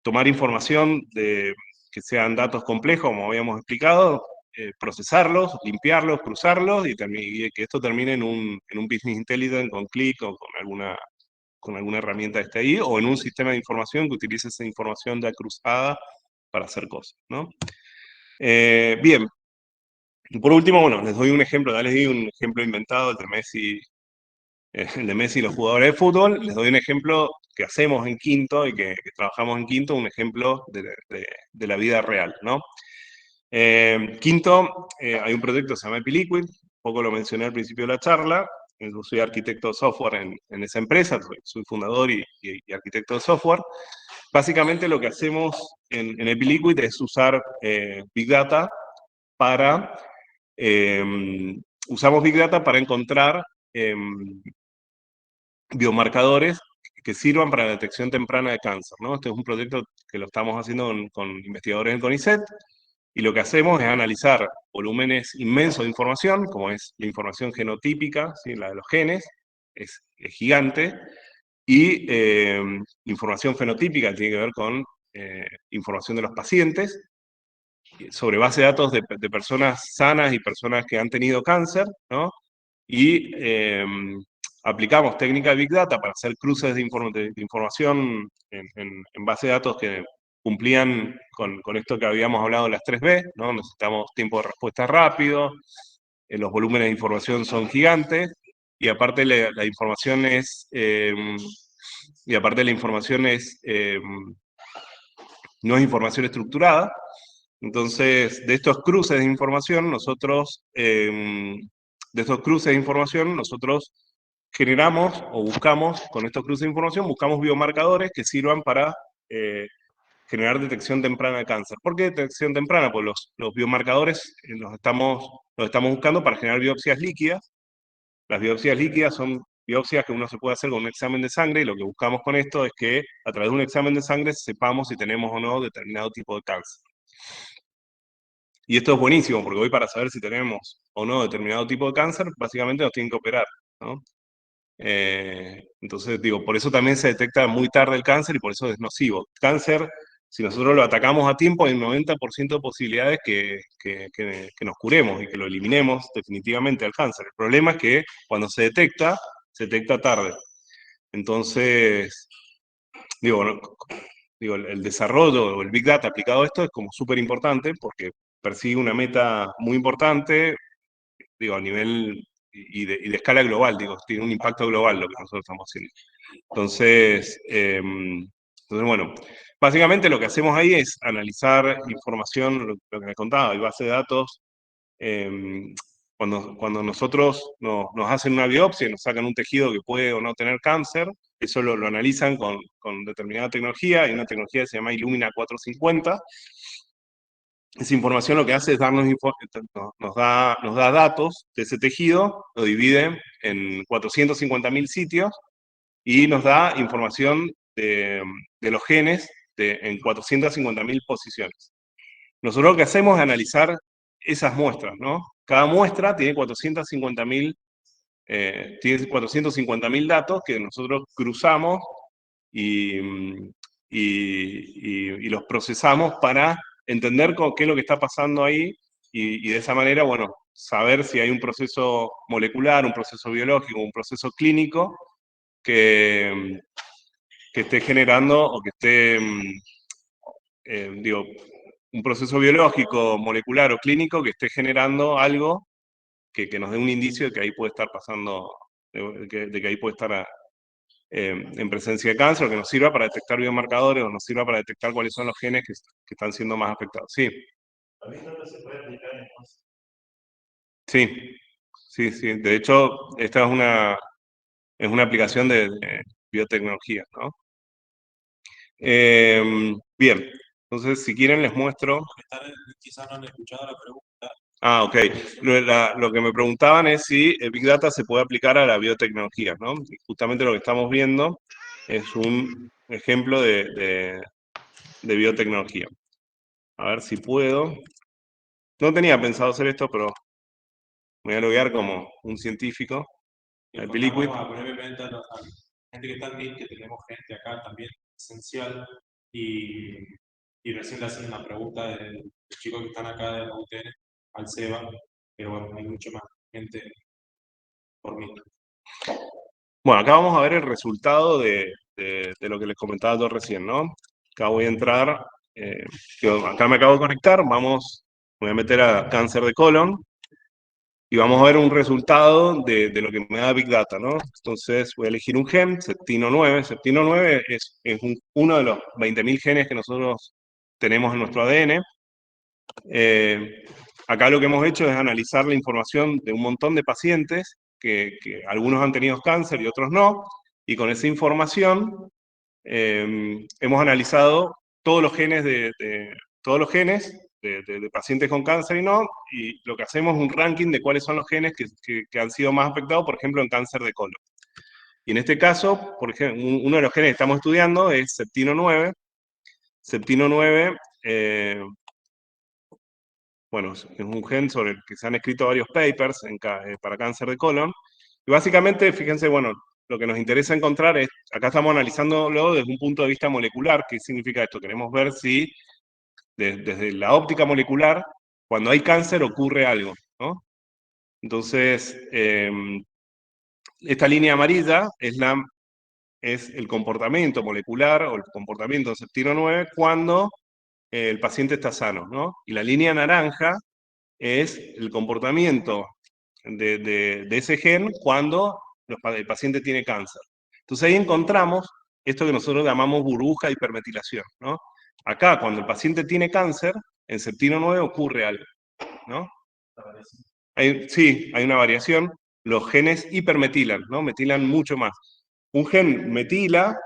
tomar información que sean datos complejos, como habíamos explicado, procesarlos, limpiarlos, cruzarlos, y que esto termine en un Business Intelligence con Qlik o con alguna herramienta que esté ahí, o en un sistema de información que utilice esa información ya cruzada para hacer cosas, ¿no? Bien, y por último, bueno, les doy un ejemplo, ya les di un ejemplo inventado, el de Messi y los jugadores de fútbol. Les doy un ejemplo que hacemos en Quinto y que trabajamos en Quinto, un ejemplo de la vida real, ¿no? Quinto, hay un proyecto que se llama EpiLiquid, poco lo mencioné al principio de la charla. Yo soy arquitecto de software en esa empresa, soy fundador y arquitecto de software. Básicamente lo que hacemos en EpiLiquid es usar Big Data para, usamos Big Data para encontrar biomarcadores que sirvan para la detección temprana de cáncer, ¿no? Este es un proyecto que lo estamos haciendo con investigadores del CONICET, y lo que hacemos es analizar volúmenes inmensos de información, como es la información genotípica, ¿sí? La de los genes, es gigante, y información fenotípica que tiene que ver con información de los pacientes, sobre base de datos de personas sanas y personas que han tenido cáncer, ¿no? Y aplicamos técnica de Big Data para hacer cruces de información en base de datos que cumplían con esto que habíamos hablado de las 3B, ¿no? Necesitamos tiempo de respuesta rápido, los volúmenes de información son gigantes, y aparte la información es, no es información estructurada. Entonces, de estos cruces de información, nosotros generamos o buscamos, con estos cruces de información, buscamos biomarcadores que sirvan para generar detección temprana de cáncer. ¿Por qué detección temprana? Pues los biomarcadores los estamos buscando para generar biopsias líquidas, Las biopsias líquidas son biopsias que uno se puede hacer con un examen de sangre, y lo que buscamos con esto es que a través de un examen de sangre sepamos si tenemos o no determinado tipo de cáncer. Y esto es buenísimo, porque hoy para saber si tenemos o no determinado tipo de cáncer, básicamente nos tienen que operar, ¿no? Entonces, digo, por eso también se detecta muy tarde el cáncer y por eso es nocivo. Cáncer, si nosotros lo atacamos a tiempo, hay un 90% de posibilidades que nos curemos y que lo eliminemos definitivamente al cáncer. El problema es que cuando se detecta tarde. Entonces, digo, el desarrollo o el Big Data aplicado a esto es como súper importante porque persigue una meta muy importante, digo, a nivel y de escala global, digo, tiene un impacto global lo que nosotros estamos haciendo. Entonces, bueno, básicamente lo que hacemos ahí es analizar información, lo que me contaba, hay base de datos. Cuando nosotros nos hacen una biopsia y nos sacan un tejido que puede o no tener cáncer, eso lo analizan con determinada tecnología. Hay una tecnología que se llama Illumina 450. Esa información lo que hace es nos da datos de ese tejido, lo divide en 450.000 sitios y nos da información de los genes en 450.000 posiciones. Nosotros lo que hacemos es analizar esas muestras, ¿no? Cada muestra tiene 450.000 datos que nosotros cruzamos y, y los procesamos para entender qué es lo que está pasando ahí y de esa manera, bueno, saber si hay un proceso molecular, un proceso biológico, un proceso clínico que, que esté generando o que esté, digo, un proceso biológico, molecular o clínico que esté generando algo que nos dé un indicio de que ahí puede estar pasando, de que ahí puede estar en presencia de cáncer, o que nos sirva para detectar biomarcadores, o nos sirva para detectar cuáles son los genes que están siendo más afectados. Sí. Sí, sí, sí. De hecho, esta es una aplicación de biotecnología, ¿no? Bien, entonces si quieren les muestro. Quizás no han escuchado la pregunta. Ah, ok. Lo que me preguntaban es si el Big Data se puede aplicar a la biotecnología, ¿no? Y justamente lo que estamos viendo es un ejemplo de biotecnología. A ver si puedo. No tenía pensado hacer esto, pero me voy a loguear como un científico. El Piliquid. Brevemente a la gente que está aquí, que tenemos gente acá también esencial, y, y recién le hacen una pregunta de los chicos que están acá de la UTN al SEBA, pero bueno, hay mucha más gente por mí. Bueno, acá vamos a ver el resultado de lo que les comentaba yo recién, ¿no? Acá voy a entrar, acá me acabo de conectar, me voy a meter a cáncer de colon, y vamos a ver un resultado de lo que me da Big Data, ¿no? Entonces voy a elegir un gen, Septino9. Septino9 es uno de los 20.000 genes que nosotros tenemos en nuestro ADN. Acá lo que hemos hecho es analizar la información de un montón de pacientes, que algunos han tenido cáncer y otros no, y con esa información hemos analizado todos los genes todos los genes de pacientes con cáncer y no, y lo que hacemos es un ranking de cuáles son los genes que han sido más afectados, por ejemplo, en cáncer de colon. Y en este caso, por ejemplo, uno de los genes que estamos estudiando es Septino9. Septino9, bueno, es un gen sobre el que se han escrito varios papers para cáncer de colon. Y básicamente, fíjense, bueno, lo que nos interesa encontrar es, acá estamos analizándolo desde un punto de vista molecular. ¿Qué significa esto? Queremos ver si desde la óptica molecular, cuando hay cáncer ocurre algo, ¿no? Entonces, esta línea amarilla es el comportamiento molecular o el comportamiento de Septino9 cuando el paciente está sano, ¿no? Y la línea naranja es el comportamiento de ese gen cuando el paciente tiene cáncer. Entonces ahí encontramos esto que nosotros llamamos burbuja de hipermetilación, ¿no? Acá, cuando el paciente tiene cáncer, en Septino9 ocurre algo, ¿no? Sí, hay una variación. Los genes hipermetilan, ¿no? Metilan mucho más. Un gen metila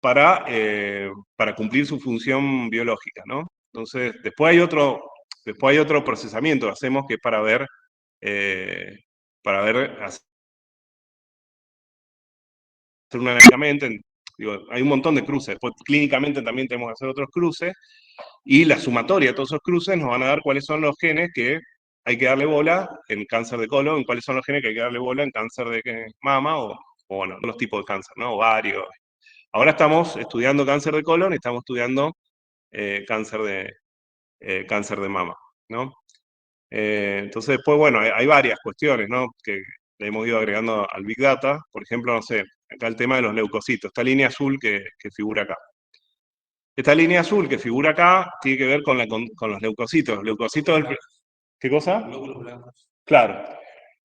para cumplir su función biológica, ¿no? Entonces, después hay otro procesamiento que hacemos que es para ver analíticamente, digo, hay un montón de cruces, después clínicamente también tenemos que hacer otros cruces, y la sumatoria de todos esos cruces nos van a dar cuáles son los genes que hay que darle bola en cáncer de colon, cuáles son los genes que hay que darle bola en cáncer de mama, o bueno, los tipos de cáncer, ¿no? Ovario. Ahora estamos estudiando cáncer de colon y estamos estudiando cáncer de mama, ¿no? Entonces, después, bueno, hay varias cuestiones, ¿no? Que le hemos ido agregando al Big Data. Por ejemplo, no sé, acá el tema de los leucocitos, esta línea azul que figura acá. Esta línea azul que figura acá tiene que ver con los leucocitos. Los leucocitos, ¿qué cosa? Glóbulos blancos. Claro.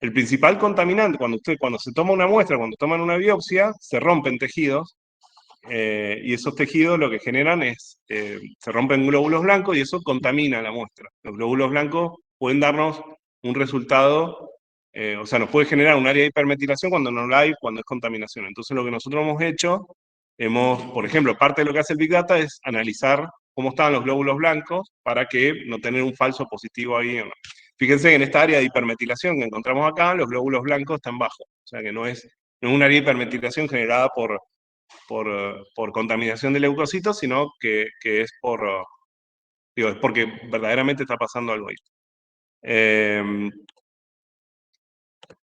El principal contaminante, cuando se toma una muestra, cuando toman una biopsia, se rompen tejidos, y esos tejidos lo que generan es, se rompen glóbulos blancos y eso contamina la muestra. Los glóbulos blancos pueden darnos un resultado, o sea, nos puede generar un área de hipermetilación cuando no la hay, cuando es contaminación. Entonces lo que nosotros hemos hecho, por ejemplo, parte de lo que hace el Big Data es analizar cómo están los glóbulos blancos para que no tener un falso positivo ahí. Fíjense que en esta área de hipermetilación que encontramos acá, los glóbulos blancos están bajos. O sea que no es un área de hipermetilación generada por contaminación de leucocitos, sino que es digo, es porque verdaderamente está pasando algo ahí.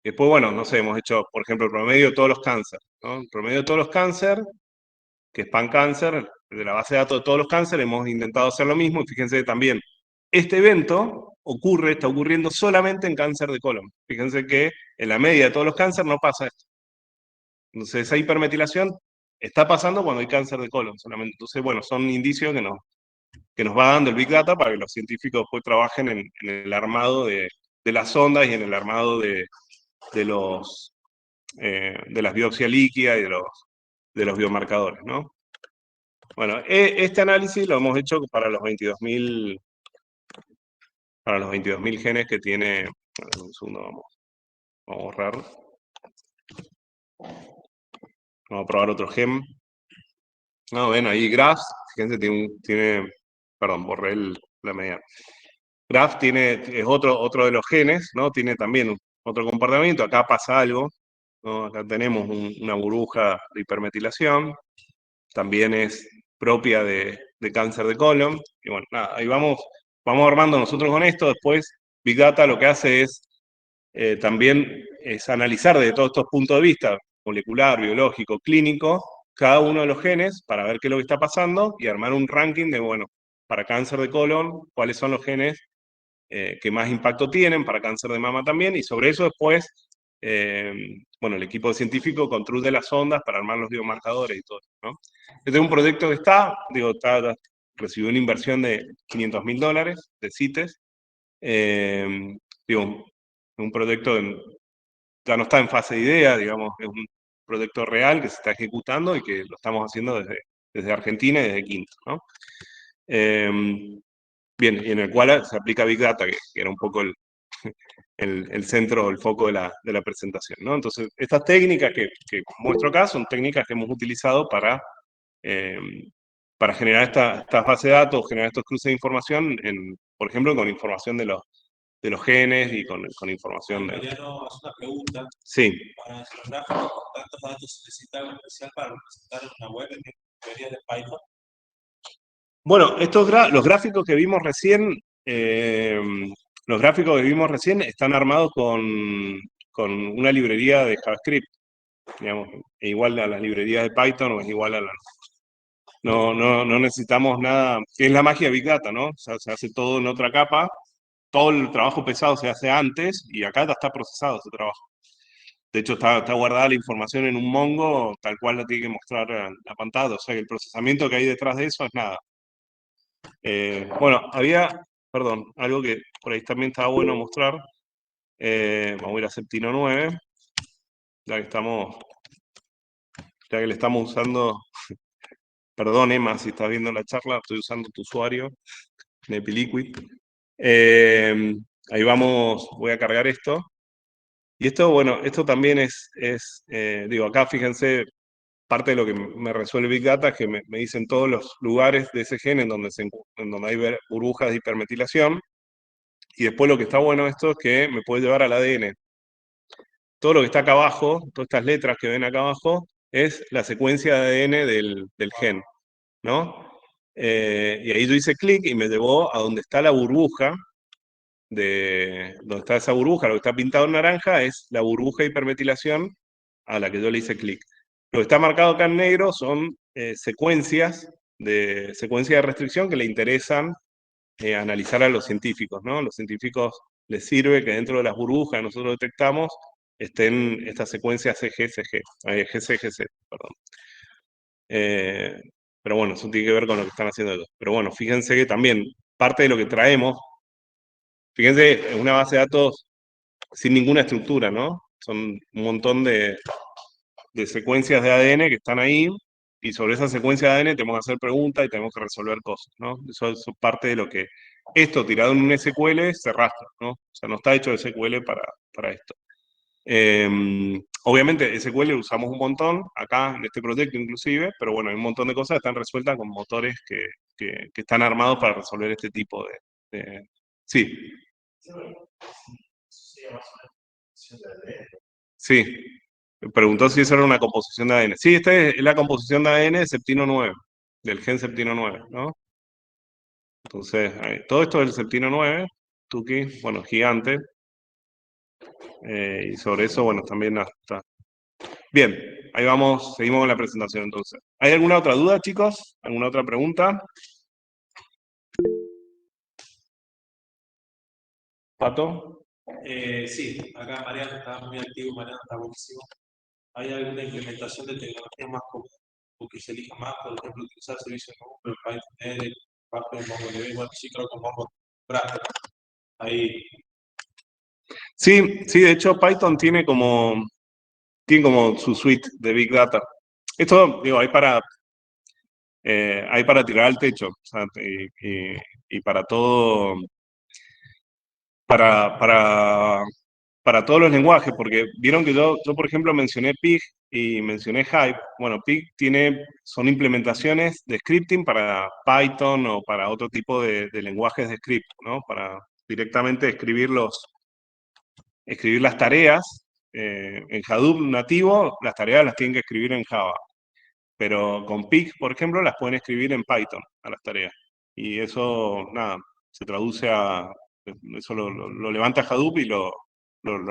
Después, bueno, no sé, hemos hecho, por ejemplo, el promedio de todos los cánceres, ¿no? El promedio de todos los cánceres, que es PanCáncer, de la base de datos de todos los cánceres, hemos intentado hacer lo mismo, y fíjense también, este evento está ocurriendo solamente en cáncer de colon. Fíjense que en la media de todos los cánceres no pasa esto. Entonces, esa hipermetilación está pasando cuando hay cáncer de colon solamente. Entonces, bueno, son indicios que nos va dando el Big Data para que los científicos después trabajen en el armado de las sondas y en el armado de las biopsias líquidas y de los biomarcadores, ¿no? Bueno, este análisis lo hemos hecho para los 22.000 genes que tiene. Un segundo, vamos a borrar. Vamos a probar otro gen. No, ven ahí, graphs, fíjense, perdón, borré la medida. Graph es otro de los genes, ¿no? Tiene también otro comportamiento, acá pasa algo, ¿no? Acá tenemos una burbuja de hipermetilación, también es propia de cáncer de colon, y bueno, nada, ahí vamos armando nosotros con esto. Después Big Data lo que hace es también es analizar desde todos estos puntos de vista, molecular, biológico, clínico, cada uno de los genes para ver qué es lo que está pasando y armar un ranking de, bueno, para cáncer de colon, cuáles son los genes que más impacto tienen, para cáncer de mama también, y sobre eso después, bueno, el equipo científico construye las ondas para armar los biomarcadores y todo, ¿no? Este es un proyecto que recibió una inversión de $500.000 de CITES, digo, un proyecto ya no está en fase de idea, digamos, es un proyecto real que se está ejecutando y que lo estamos haciendo desde Argentina y desde Quinto, ¿no? Bien, y en el cual se aplica Big Data, que era un poco el centro, el foco de la presentación, ¿no? Entonces, estas técnicas que muestro acá son técnicas que hemos utilizado para generar esta base de datos, generar estos cruces de información, por ejemplo, con información de los genes y con información de... Mariano, hace una pregunta. Sí. Para nuestros gráficos, ¿cuántos datos se necesitan en especial para representar una web en librería de Python? Bueno, los gráficos que vimos recién, están armados con una librería de JavaScript, digamos, e igual a las librerías de Python o es igual a la... No necesitamos nada, que es la magia de Big Data, ¿no? O sea, se hace todo en otra capa, todo el trabajo pesado se hace antes y acá ya está procesado ese trabajo. De hecho, está guardada la información en un Mongo, tal cual la tiene que mostrar la pantalla, o sea que el procesamiento que hay detrás de eso es nada. Bueno, perdón, algo que por ahí también estaba bueno mostrar. Vamos a ir a Septino 9, ya que le estamos usando, perdón Emma, si estás viendo la charla, estoy usando tu usuario, NepiLiquid. Ahí voy a cargar esto. Y esto, bueno, esto también digo, acá fíjense, parte de lo que me resuelve Big Data es que me dicen todos los lugares de ese gen en donde hay burbujas de hipermetilación. Y después lo que está bueno esto es que me puede llevar al ADN. Todo lo que está acá abajo, todas estas letras que ven acá abajo, es la secuencia de ADN del gen, ¿no? Y ahí yo hice clic y me llevó a donde está la burbuja, donde está esa burbuja, lo que está pintado en naranja es la burbuja de hipermetilación a la que yo le hice clic. Lo que está marcado acá en negro son secuencias de restricción que le interesan analizar a los científicos, ¿no? A los científicos les sirve que dentro de las burbujas que nosotros detectamos estén estas secuencias GCGC, perdón. Pero bueno, eso tiene que ver con lo que están haciendo ellos. Pero bueno, fíjense que también parte de lo que traemos, fíjense, es una base de datos sin ninguna estructura, ¿no? Son un montón de secuencias de ADN que están ahí, y sobre esa secuencia de ADN tenemos que hacer preguntas y tenemos que resolver cosas, ¿no? Eso es parte de lo que esto tirado en un SQL se rastra, ¿no? O sea, no está hecho de SQL para esto. Obviamente SQL usamos un montón, acá en este proyecto inclusive, pero bueno, hay un montón de cosas que están resueltas con motores que están armados para resolver este tipo de... Sí. Sí. Me preguntó si eso era una composición de ADN. Sí, esta es la composición de ADN de septino 9, del gen septino 9, ¿no? Entonces, todo esto es el septino 9, Tuki, bueno, gigante. Y sobre eso, bueno, también está. Bien, ahí vamos, seguimos con la presentación entonces. ¿Hay alguna otra duda, chicos? ¿Alguna otra pregunta? ¿Pato? Sí, acá Mariano está muy activo, Mariano está buenísimo. ¿Hay alguna implementación de tecnología más común o que se elija más? Por ejemplo, utilizar servicios como Google, Python, Edge, Python, MongoDB, bueno, sí creo que Mongo, Graph, ahí. Sí, sí, de hecho Python tiene como su suite de Big Data. Esto, digo, hay para tirar al techo, o sea, y para todo, para todos los lenguajes, porque vieron que yo, por ejemplo, mencioné Pig y mencioné Hive. Bueno, Pig son implementaciones de scripting para Python o para otro tipo de lenguajes de script, ¿no? Para directamente escribir las tareas. En Hadoop nativo, las tareas las tienen que escribir en Java. Pero con Pig, por ejemplo, las pueden escribir en Python a las tareas. Y eso, nada, se traduce eso lo levanta Hadoop y lo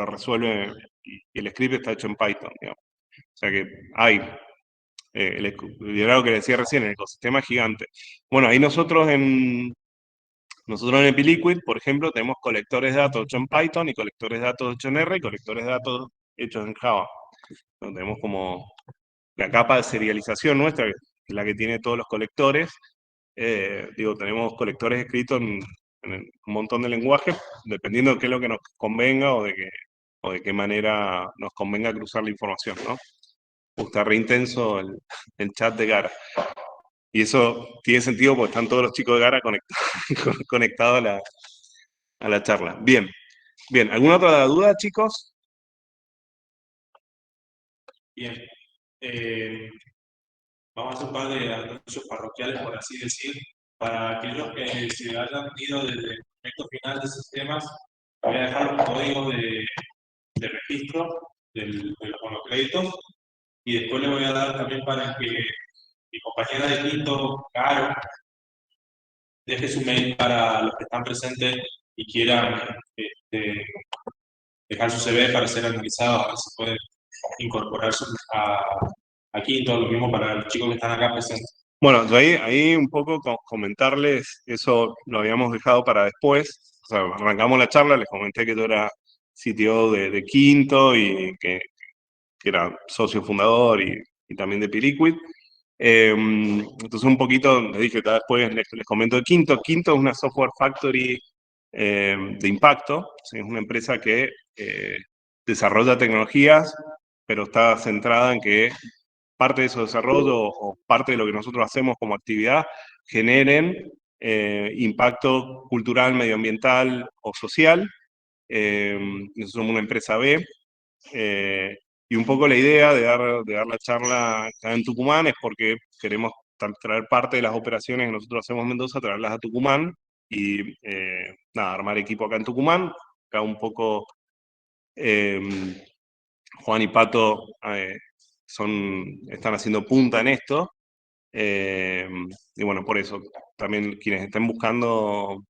resuelve, y el script está hecho en Python, digamos. O sea que hay, era lo que decía recién, el ecosistema es gigante. Bueno, ahí nosotros en Epiliquid, por ejemplo, tenemos colectores de datos hechos en Python y colectores de datos hechos en R y colectores de datos hechos en Java. Entonces, tenemos como la capa de serialización nuestra, que es la que tiene todos los colectores. Tenemos colectores escritos en un montón de lenguajes, dependiendo de qué es lo que nos convenga o de qué manera nos convenga cruzar la información, ¿no? Está re intenso el chat de Gara. Y eso tiene sentido porque están todos los chicos de Gara conectados a la charla. Bien. Bien, ¿alguna otra duda, chicos? Bien. Vamos a hacer un par de anuncios parroquiales, por así decir, para aquellos que se hayan ido desde el proyecto final de sistemas. Voy a dejar un código de registro con los créditos, y después le voy a dar también para que mi compañera de quinto, Caro, deje su mail para los que están presentes y quieran dejar su CV para ser analizados, a ver si pueden incorporarse a quinto, lo mismo para los chicos que están acá presentes. Bueno, yo ahí un poco comentarles, eso lo habíamos dejado para después. O sea, arrancamos la charla, les comenté que yo era CTO de Quinto y que era socio fundador y también de Piliquid. Entonces un poquito, les dije, después les comento de Quinto. Quinto es una software factory de impacto. ¿Sí? Es una empresa que desarrolla tecnologías, pero está centrada en que parte de esos desarrollos o parte de lo que nosotros hacemos como actividad generen impacto cultural, medioambiental o social. Nosotros somos una empresa B. Y un poco la idea de dar la charla acá en Tucumán es porque queremos traer parte de las operaciones que nosotros hacemos en Mendoza, traerlas a Tucumán y nada, armar equipo acá en Tucumán. Acá un poco Juan y Pato están haciendo punta en esto. Y bueno, por eso, también quienes estén buscando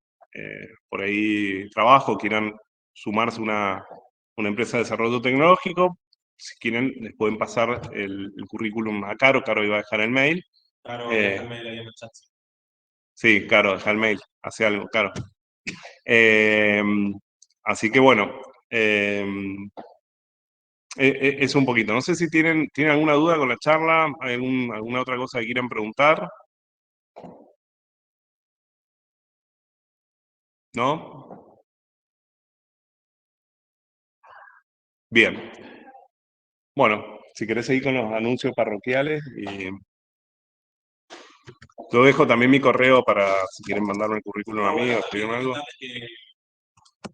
por ahí trabajo, quieran sumarse a una empresa de desarrollo tecnológico, si quieren, les pueden pasar el currículum a Caro iba a dejar el mail. Claro, deja el mail ahí en el chat. Sí, Caro, deja el mail, hace algo, Caro. Así que bueno, es un poquito. No sé si tienen alguna duda con la charla, alguna otra cosa que quieran preguntar. ¿No? Bien. Bueno, si querés seguir con los anuncios parroquiales, yo dejo también mi correo para si quieren mandarme el currículum a mí o escribirme algo.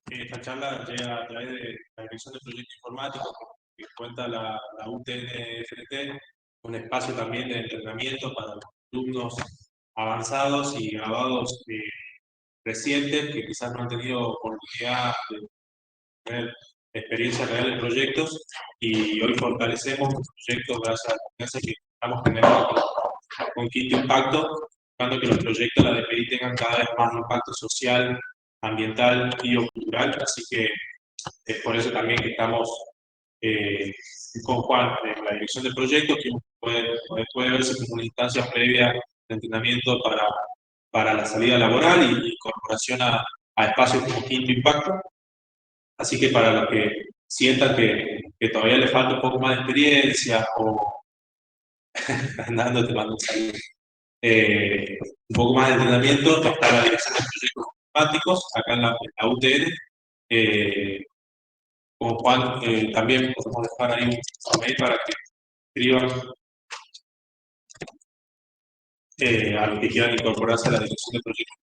Que esta charla llega a través de la Dirección de Proyectos Informáticos que cuenta la UTN-FNT, un espacio también de entrenamiento para los alumnos avanzados y graduados recientes que quizás no han tenido oportunidad de tener experiencia real en proyectos, y hoy fortalecemos los proyectos gracias a la confianza que estamos generando con Quinto Impacto, buscando que los proyectos de la DPI tengan cada vez más impacto social, ambiental y cultural. Así que es por eso también que estamos con Juan en la dirección del proyecto, que puede verse como una instancia previa de entrenamiento para la salida laboral y incorporación a espacios como Quinto Impacto. Así que para los que sientan que todavía les falta un poco más de experiencia o andando te mando un saludo, un poco más de entrenamiento, está la dirección de proyectos informáticos acá en la UTN. Con Juan también podemos dejar ahí un mail para que escriban a los que quieran incorporarse a la dirección de proyectos.